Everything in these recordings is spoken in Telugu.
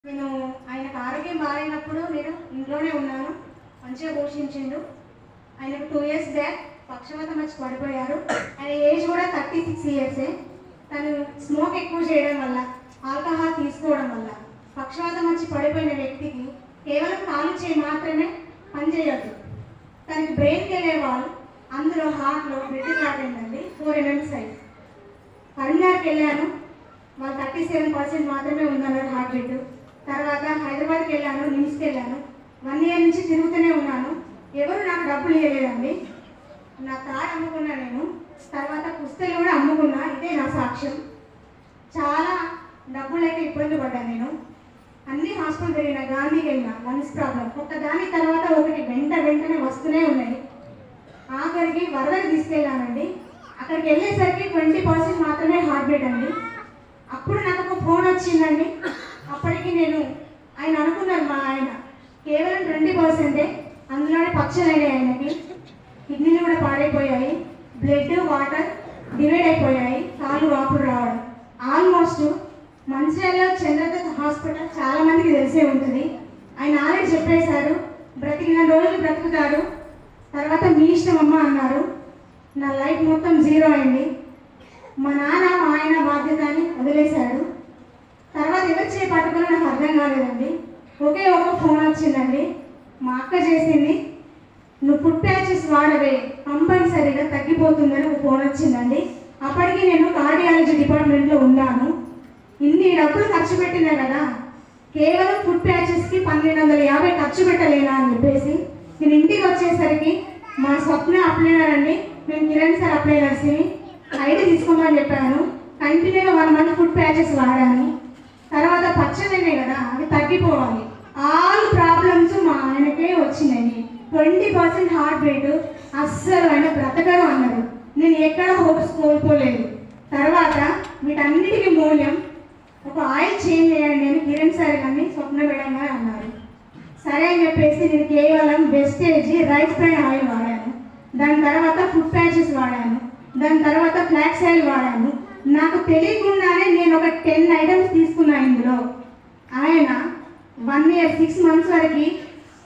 నేను ఆయనకు ఆరోగ్యం బాగాలేనప్పుడు నేను ఇంట్లోనే ఉన్నాను, మంచిగా పోషించిండు. ఆయనకు 2 years బ్యాక్ పక్షవాతం వచ్చి పడిపోయారు. ఆయన ఏజ్ కూడా 36 years. తను స్మోక్ ఎక్కువ చేయడం వల్ల, ఆల్కహాల్ తీసుకోవడం వల్ల పక్షవాతం వచ్చి పడిపోయిన వ్యక్తికి కేవలం కాలు చేయి మాత్రమే పనిచేయద్దు. తనకి బ్రెయిన్కి వెళ్ళే వాళ్ళు, అందులో హార్ట్లో బ్లడ్ క్లాట్ అయిందండి, 4 mm సైజ్. కరీంనగర్కి వెళ్ళాను, వాళ్ళు 37% మాత్రమే ఉందన్నారు హార్ట్ బీట్. తర్వాత హైదరాబాద్కి వెళ్ళాను, నిమ్స్కి వెళ్ళాను. 1 year నుంచి తిరుగుతూనే ఉన్నాను. ఎవరు నాకు డబ్బులు ఇవ్వలేదండి. నా కార్ అమ్ముకున్నా నేను, తర్వాత పుస్తలు కూడా అమ్ముకున్నా. ఇదే నా సాక్ష్యం. చాలా డబ్బులైతే ఇబ్బంది పడ్డాను నేను. అన్ని హాస్పిటల్ తిరిగిన, గాంధీకి వెళ్ళిన, లంగ్స్ ప్రాబ్లం ఒక దాని తర్వాత ఒకటి వెంటనే వస్తూనే ఉన్నాయి. ఆఖరికి వరదకి తీసుకెళ్ళానండి. అక్కడికి వెళ్ళేసరికి 20% మాత్రమే హార్ట్ బీట్ అండి. అప్పుడు నాకు ఒక ఫోన్ వచ్చిందండి. అప్పటికి నేను ఆయన అనుకున్నారు, మా ఆయన కేవలం 20%, అందులోనే పచ్చలైనాయి. ఆయనకి కిడ్నీలు కూడా పాడైపోయాయి, బ్లడ్ వాటర్ డివైడ్ అయిపోయాయి, కాళ్ళు వాపులు రావడం. ఆల్మోస్ట్ మంచిర్యాలలో చంద్రదత్ హాస్పిటల్ చాలా మందికి తెలిసే ఉంటుంది. ఆయన ఆల్రెడీ చెప్పేశారు, బ్రతికిన రోజులు బ్రతుకుతాడు, తర్వాత మీ ఇష్టం అమ్మ అన్నారు. నా లైఫ్ మొత్తం జీరో అయింది. మా నాన్న మా ఆయన బాధ్యత అని వదిలేశాడు. తర్వాత ఎవరు చేపట్టుకుని నాకు అర్థం కాలేదండి. ఒకే ఒక ఫోన్ వచ్చిందండి, మా అక్క చేసింది. నువ్వు ఫుడ్ ప్యాచెస్ వాడవే, కంపల్సరీగా తగ్గిపోతుందని ఒక ఫోన్ వచ్చిందండి. అప్పటికి నేను కార్డియాలజీ డిపార్ట్మెంట్లో ఉన్నాను. ఇన్ని డబ్బులు ఖర్చు పెట్టినా కదా, కేవలం ఫుడ్ ప్యాచెస్కి 1250 ఖర్చు పెట్టలేనా అని చెప్పేసి నేను ఇంటికి వచ్చేసరికి మా స్వప్న అప్లైనర్ అండి, మేము కిరణ్ సార్ అప్లైనర్స్ని ఐడి తీసుకోమని చెప్పాను. కంటిన్యూగా 1 month ఫుడ్ ప్యాచెస్ వాడాను. తర్వాత పచ్చదనే కదా, అవి తగ్గిపోవాలి. ఆల్ ప్రాబ్లమ్స్ మా ఆయనకే వచ్చినాయి. 20% హార్ట్ బీట్, అస్సలు ఆయన బ్రతకరు అన్నారు. నేను ఎక్కడ హోప్స్ కోల్పోలేదు. తర్వాత వీటన్నిటికీ మూల్యం ఒక ఆయిల్ చేంజ్ చేయండి అని కిరణ్ సార్ కానీ స్వప్న మేడం గారు అన్నారు. సరే అని చెప్పేసి నేను కేవలం వెస్టేజ్ రైస్ బ్రాన్ ఆయిల్ వాడాను. దాని తర్వాత ఫుడ్ ప్యాచెస్ వాడాను. దాని తర్వాత ఫ్లాక్స్ ఆయిల్ వాడాను. నాకు తెలియకుండానే నేను ఒక 10 items తీసుకున్నా. ఇందులో ఆయన 1 year 6 months వరకు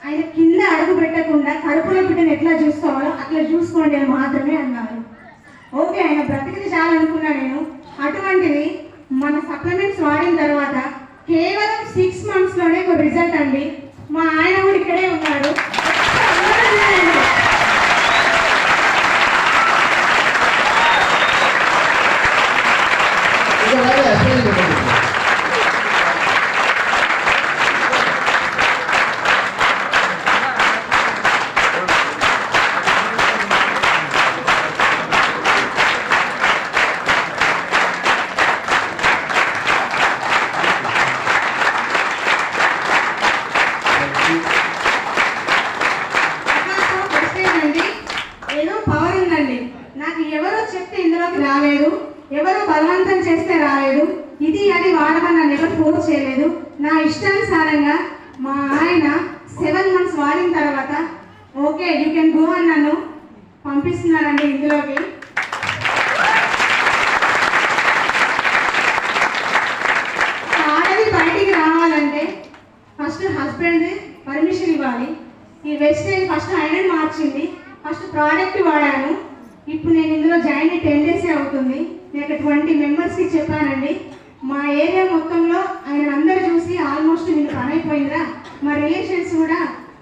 ఆయన కింద అడుగు పెట్టకుండా కడుపులో బిడ్డను ఎట్లా చూసుకోవాలో అట్లా చూసుకోండి అని మాత్రమే అన్నారు. ఓకే, ఆయన బ్రతికింది చాలా అనుకున్నా నేను. అటువంటిది మన సప్లిమెంట్స్ వాడిన తర్వాత కేవలం 6 monthsలోనే ఒక రిజల్ట్ అండి. మా ఆయన కూడా ఇక్కడే ఉన్నాడు. ఏదో పవర్ ఉందండి. నాకు ఎవరో చెప్తే ఇందులోకి రాలేదు, ఎవరో బలవంతం చేస్తే రాలేదు. ఇది అది వాడమని నన్ను ఎవరు ఫోర్స్ చేయలేదు. నా ఇష్టానుసారంగా మా ఆయన 7 months వాడిన తర్వాత ఓకే యూ కెన్ గో అని నన్ను పంపిస్తున్నారండి ఇందులోకి. ఆడది బయటికి రావాలంటే ఫస్ట్ హస్బెండ్ పర్మిషన్ ఇవ్వాలి. ఈ వెస్టేజ్ ఫస్ట్ ఆయనని మార్చింది. ఫస్ట్ ప్రోడక్ట్ వాడాను. ఇప్పుడు నేను ఇందులో జాయిన్ 10 days అవుతుంది. నేను 20 members చెప్పానండి. మా ఏరియా మొత్తంలో ఆయన అందరూ చూసి ఆల్మోస్ట్ నేను పని అయిపోయిందా, మా రిలేషన్స్ కూడా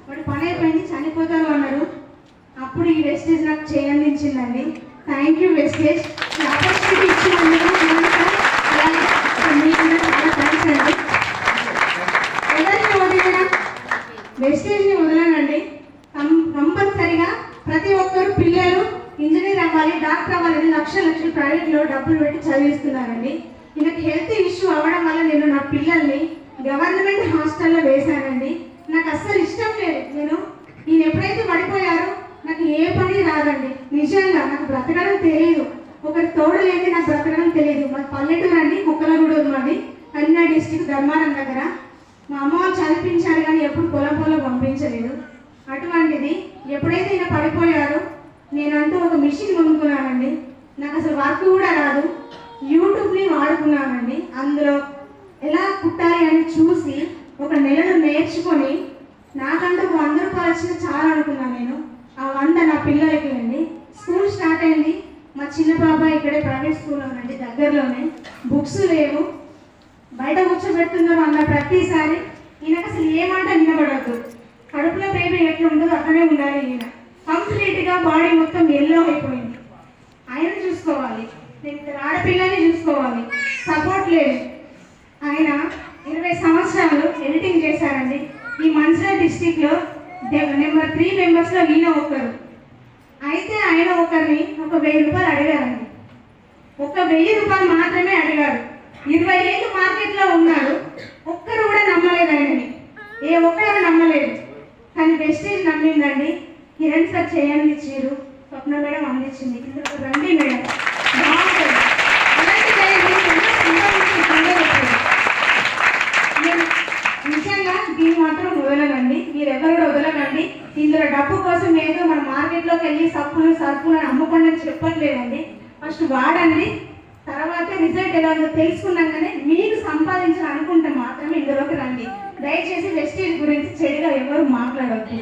వాడు పని అయిపోయింది చనిపోతారు అన్నారు. అప్పుడు ఈ వెస్టేజ్ నాకు చేయందించిందండి. Thank you Vestige. ఆపర్చునిటీ ఇచ్చినందుకు మీకు చాలా థ్యాంక్స్ అండి. ఎవరిని వదిలేనా, వెస్టేజ్ని వదలనండి. కంపల్సరిగా ప్రతి ఒక్కరు పిల్లలు ఇంజనీర్ అవ్వాలి, డాక్టర్ అవ్వాలని లక్షలు ప్రైవేట్లో డబ్బులు పెట్టి చదివిస్తున్నారండి. ఈయనకి హెల్త్ ఇష్యూ అవ్వడం వల్ల నేను నా పిల్లల్ని గవర్నమెంట్ హాస్టల్లో వేశానండి. నాకు అస్సలు ఇష్టం లేదు. ఈయన ఎప్పుడైతే పడిపోయారో నాకు ఏ పని రాదండి. నిజంగా నాకు బ్రతకడం తెలియదు. ఒకరి తోడు లేని నాకు బ్రతకడం తెలియదు. మా పల్లెటూరు అండి, కుక్కలగూడూరు మాది, కరీంనగర్ డిస్ట్రిక్ట్ ధర్మారం దగ్గర. మా అమ్మ వాళ్ళు చదివించారు కానీ ఎప్పుడు పొలం పంపించలేదు. అటువంటిది ఎప్పుడైతే ఈయన పడిపోయారో నేనంటూ ఒక మిషన్ కొనుక్కున్నానండి. నాకు అసలు వర్క్ కూడా రాదు. యూట్యూబ్ని వాడుకున్నానండి. అందులో ఎలా కుట్టాలి అని చూసి ఒక నెలలో నేర్చుకొని నాకంటూ 100 రూపాయలు వచ్చినా చాలా అనుకున్నాను నేను. ఆ 100 నా పిల్లలకి అండి. స్కూల్ స్టార్ట్ అయింది. మా చిన్న బాబాయ్ ఇక్కడే ప్రైవేట్ స్కూల్లో ఉందండి, దగ్గరలోనే. బుక్స్ లేవు, బయట కూర్చోబెడుతున్నారు అన్న ప్రతిసారి ఈయనకు అసలు ఏ మాట వినబడద్దు. కడుపులో బేబీ ఎట్లా ఉంటుందో అక్కడే ఉండాలి. ఈయన కంప్లీట్గా బాడీ మొత్తం ఎల్లో అయిపోయింది. ఆయన చూసుకోవాలి, నేను ఆడపిల్లని చూసుకోవాలి, సపోర్ట్ లేదు. ఆయన 20 సంవత్సరాలు ఎడిటింగ్ చేశారండి. ఈ మంచిర్యాల డిస్టిక్లో నెంబర్ 3 మెంబర్స్లో ఈయన ఒకరు. అయితే ఆయన ఒకరిని ఒక 1000 రూపాయలు అడిగారండి. ఒక 1000 రూపాయలు మాత్రమే అడిగారు. 20 ఏళ్ళు మార్కెట్లో ఉన్నాడు, ఒక్కరు కూడా నమ్మలేదు ఆయనని, ఏ ఒక్కరు నమ్మలేదు. కానీ వెస్టేజ్ నమ్మిందండి. కిరణ్ సార్ చేయండి ఇచ్చారు, స్వప్న మేడం అందించింది. ఇందులో రండి మేడం, బాగుంటుంది. అలాంటి నేను నిజంగా దీన్ని మాత్రం వదలనండి, మీరెవరు కూడా వదలనండి. ఇందులో డబ్బు కోసం ఏదో మన మార్కెట్లోకి వెళ్ళి సబ్బులు సరుకులు అని అమ్ముకోండి అని చెప్పట్లేదండి. ఫస్ట్ వాడండి, తర్వాత రిజల్ట్ ఎలా ఉందో తెలుసుకున్నాకనే మీకు సంపాదించాలనుకుంటే మాత్రమే ఇందులోకి రండి. దయచేసి వెస్టేజ్ గురించి చెడుగా ఎవరు మాట్లాడవద్దు.